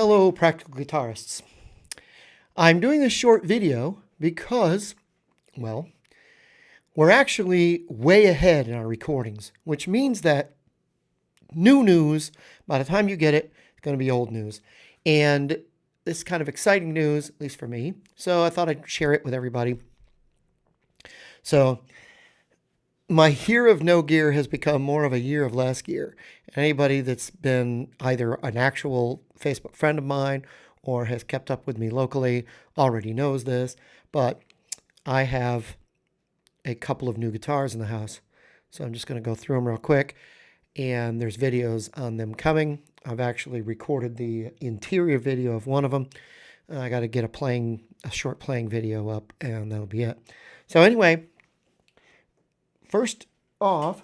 Hello, practical guitarists. I'm doing this short video because, well, we're actually way ahead in our recordings, which means that new news, by the time you get it, it's going to be old news. And this is kind of exciting news, at least for me. So I thought I'd share it with everybody. So my year of no gear has become more of a year of less gear. Anybody that's been either an actual Facebook friend of mine or has kept up with me locally already knows this, but I have a couple of new guitars in the house. So I'm just going to go through them real quick, and there's videos on them coming. I've actually recorded the interior video of one of them. I got to get a short playing video up, and that'll be it. So anyway, first off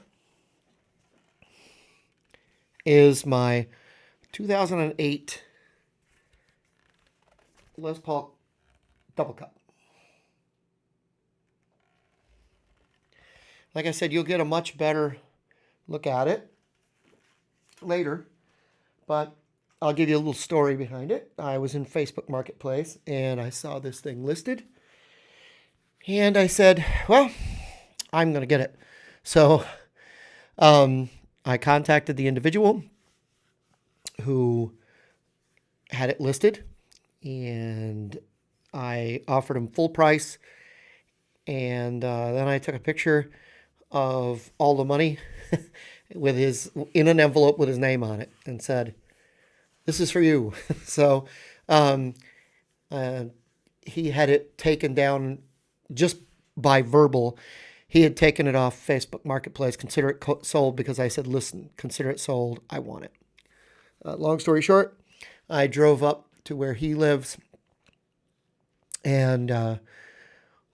is my 2008 Les Paul double cut. Like I said, you'll get a much better look at it later, but I'll give you a little story behind it. I was in Facebook Marketplace and I saw this thing listed, and I said, well, I'm going to get it. So I contacted the individual who had it listed, and I offered him full price. And then I took a picture of all the money in an envelope with his name on it, and said, "This is for you." So he had it taken down just by verbal. He had taken it off Facebook Marketplace, consider it sold, because I said, listen, consider it sold. I want it. Long story short, I drove up to where he lives, and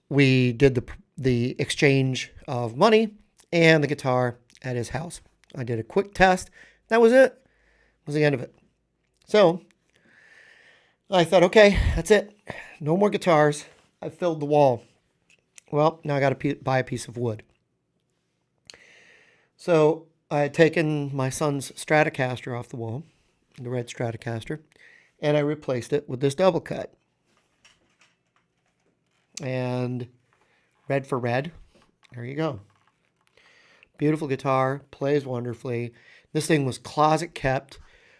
we did the exchange of money and the guitar at his house. I did a quick test. That was it. That was the end of it. So I thought, okay, that's it. No more guitars. I filled the wall. Well, now I got to buy a piece of wood. So I had taken my son's Stratocaster off the wall, the red Stratocaster, and I replaced it with this double cut. And red for red, there you go. Beautiful guitar, plays wonderfully. This thing was closet kept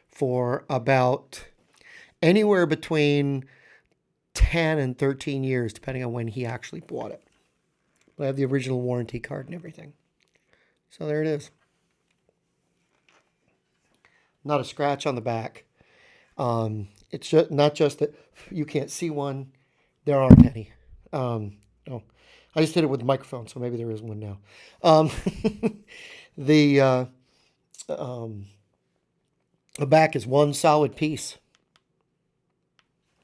for about anywhere between 10 and 13 years, depending on when he actually bought it. But I have the original warranty card and everything. So there it is. Not a scratch on the back. It's just, not just that you can't see one. There aren't any. Oh, I just did it with the microphone, so maybe there is one now. The back is one solid piece.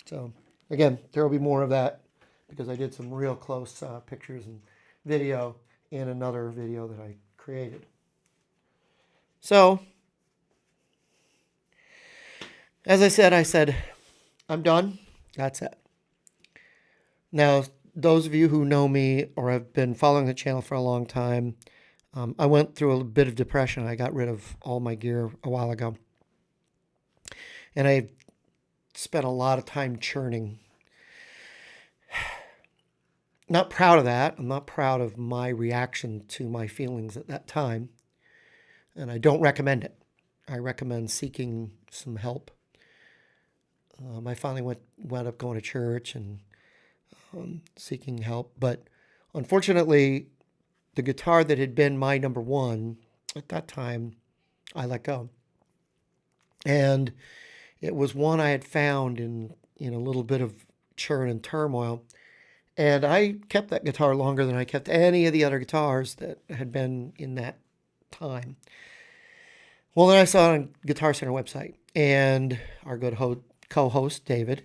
So again, there will be more of that because I did some real close pictures and video in another video that I created. So as I said, I'm done. That's it. Now, those of you who know me or have been following the channel for a long time, I went through a bit of depression. I got rid of all my gear a while ago. And I spent a lot of time churning. Not proud of that. I'm not proud of my reaction to my feelings at that time. And I don't recommend it. I recommend seeking some help. I finally went up going to church and seeking help. But unfortunately, the guitar that had been my number one at that time, I let go. And it was one I had found in a little bit of churn and turmoil. And I kept that guitar longer than I kept any of the other guitars that had been in that time. Well, then I saw it on Guitar Center website, and our good co-host, David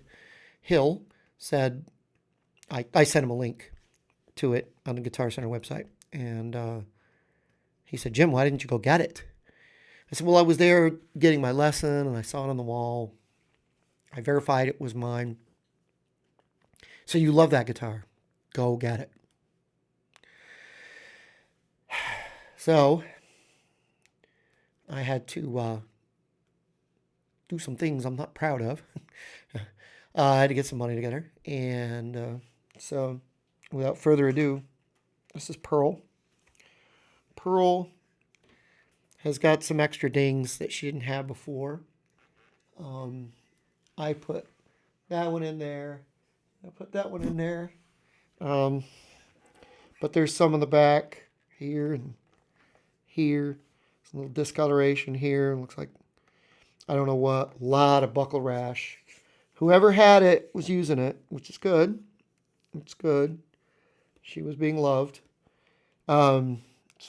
Hill, said, I sent him a link to it on the Guitar Center website. And he said, Jim, why didn't you go get it? I said, well, I was there getting my lesson, and I saw it on the wall. I verified it was mine. So you love that guitar. Go get it. So I had to do some things I'm not proud of. I had to get some money together. And so without further ado, this is Pearl. Pearl has got some extra dings that she didn't have before. I put that one in there. I put that one in there. But there's some in the back here and here. Some little discoloration here. Looks like, I don't know what. A lot of buckle rash. Whoever had it was using it, which is good. It's good. She was being loved. Some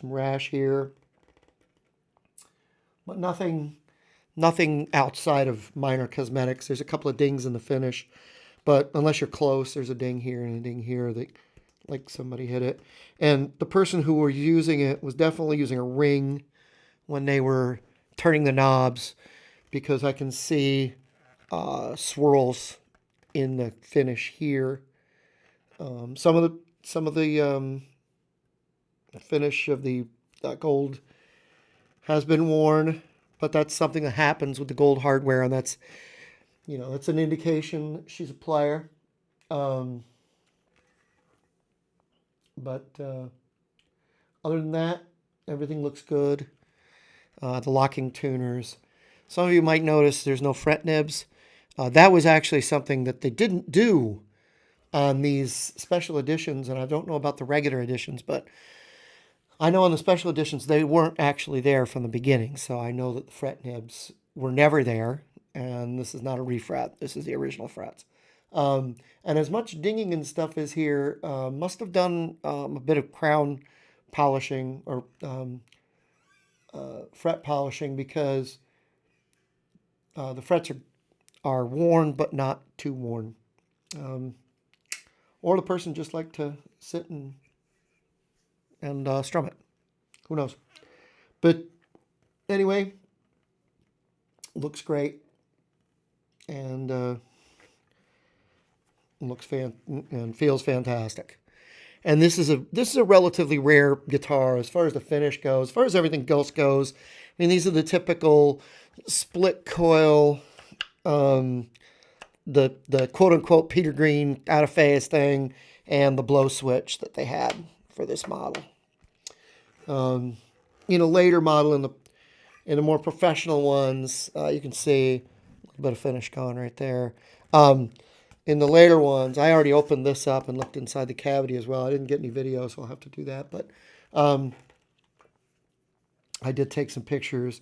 rash here. But nothing outside of minor cosmetics. There's a couple of dings in the finish. But unless you're close, there's a ding here and a ding here that, like, somebody hit it. And the person who were using it was definitely using a ring when they were turning the knobs, because I can see swirls in the finish here. Some of the finish of the gold has been worn, but that's something that happens with the gold hardware, and that's an indication she's a player. But other than that, everything looks good. The locking tuners. Some of you might notice there's no fret nibs. That was actually something that they didn't do on these special editions, and I don't know about the regular editions, but I know on the special editions they weren't actually there from the beginning, so I know that the fret nibs were never there, and this is not a refret. This is the original frets. And as much dinging and stuff is here, must have done a bit of crown polishing or fret polishing, because the frets are worn but not too worn. Or the person just liked to sit and strum it. Who knows? But anyway, looks great, and and feels fantastic. And this is a relatively rare guitar as far as the finish goes, as far as everything else goes. I mean, these are the typical split coil, the quote unquote Peter Green out of phase thing, and the blow switch that they had for this model. In a later model, in the more professional ones, you can see a little bit of finish going right there. In the later ones, I already opened this up and looked inside the cavity as well. I didn't get any video, so I'll have to do that. But I did take some pictures.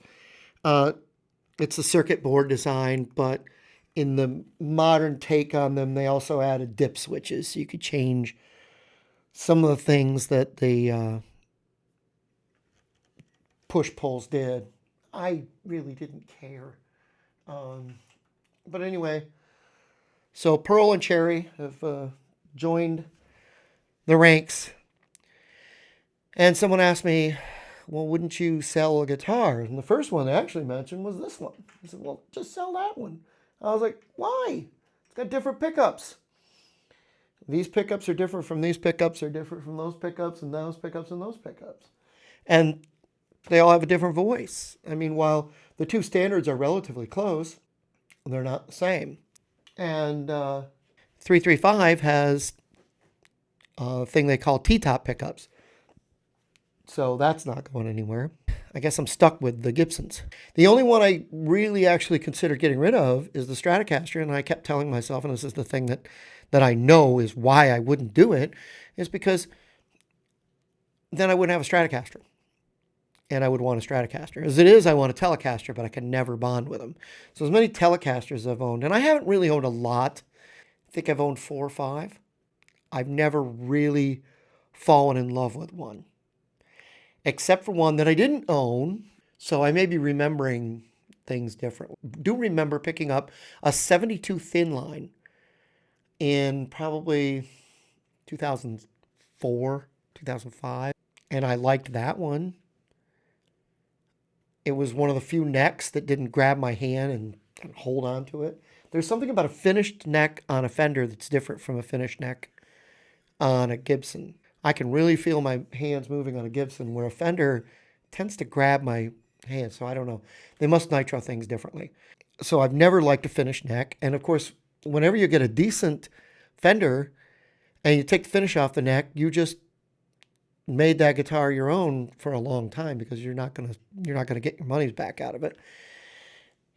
It's a circuit board design, but in the modern take on them, they also added dip switches, so you could change some of the things that the push-pulls did. I really didn't care. But anyway, so Pearl and Cherry have joined the ranks. And someone asked me, well, wouldn't you sell a guitar? And the first one they actually mentioned was this one. I said, well, just sell that one. I was like, why? It's got different pickups. These pickups are different from these pickups, are different from those pickups, and those pickups, and those pickups. And they all have a different voice. I mean, while the two standards are relatively close, they're not the same. And 335 has a thing they call T-top pickups. So that's not going anywhere. I guess I'm stuck with the Gibsons. The only one I really actually considered getting rid of is the Stratocaster, and I kept telling myself, and this is the thing that I know is why I wouldn't do it, is because then I wouldn't have a Stratocaster. And I would want a Stratocaster. As it is, I want a Telecaster, but I can never bond with them. So as many Telecasters as I've owned, and I haven't really owned a lot. I think I've owned 4 or 5. I've never really fallen in love with one, except for one that I didn't own. So I may be remembering things differently. Do remember picking up a 72 thin line in probably 2004, 2005. And I liked that one. It was one of the few necks that didn't grab my hand and hold on to it. There's something about a finished neck on a Fender that's different from a finished neck on a Gibson. I can really feel my hands moving on a Gibson, where a Fender tends to grab my hand, so I don't know. They must nitro things differently. So I've never liked a finished neck. And of course, whenever you get a decent Fender and you take the finish off the neck, you just made that guitar your own for a long time because you're not gonna get your money's back out of it.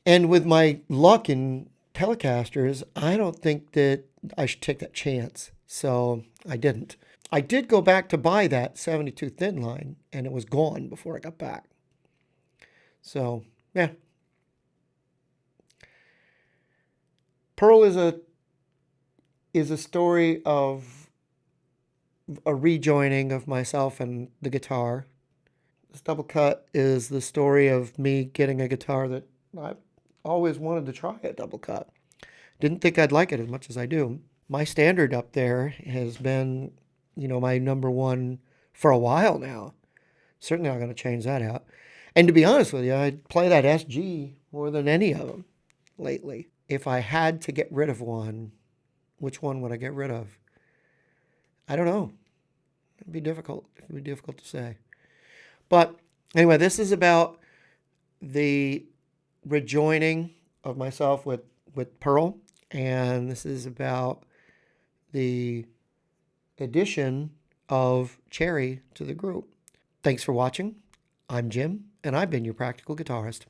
And with my luck in Telecasters, I don't think that I should take that chance. So I didn't. I did go back to buy that 72 thin line, and it was gone before I got back. So yeah, Pearl is a story of a rejoining of myself and the guitar. This double cut is the story of me getting a guitar that I've always wanted to try a double cut. Didn't think I'd like it as much as I do. My standard up there has been, my number one for a while now. Certainly not going to change that out. And to be honest with you, I play that SG more than any of them lately. If I had to get rid of one, which one would I get rid of? I don't know. It'd be difficult. It would be difficult to say. But anyway, this is about the rejoining of myself with Pearl. And this is about the addition of Cherry to the group. Thanks for watching. I'm Jim, and I've been your practical guitarist.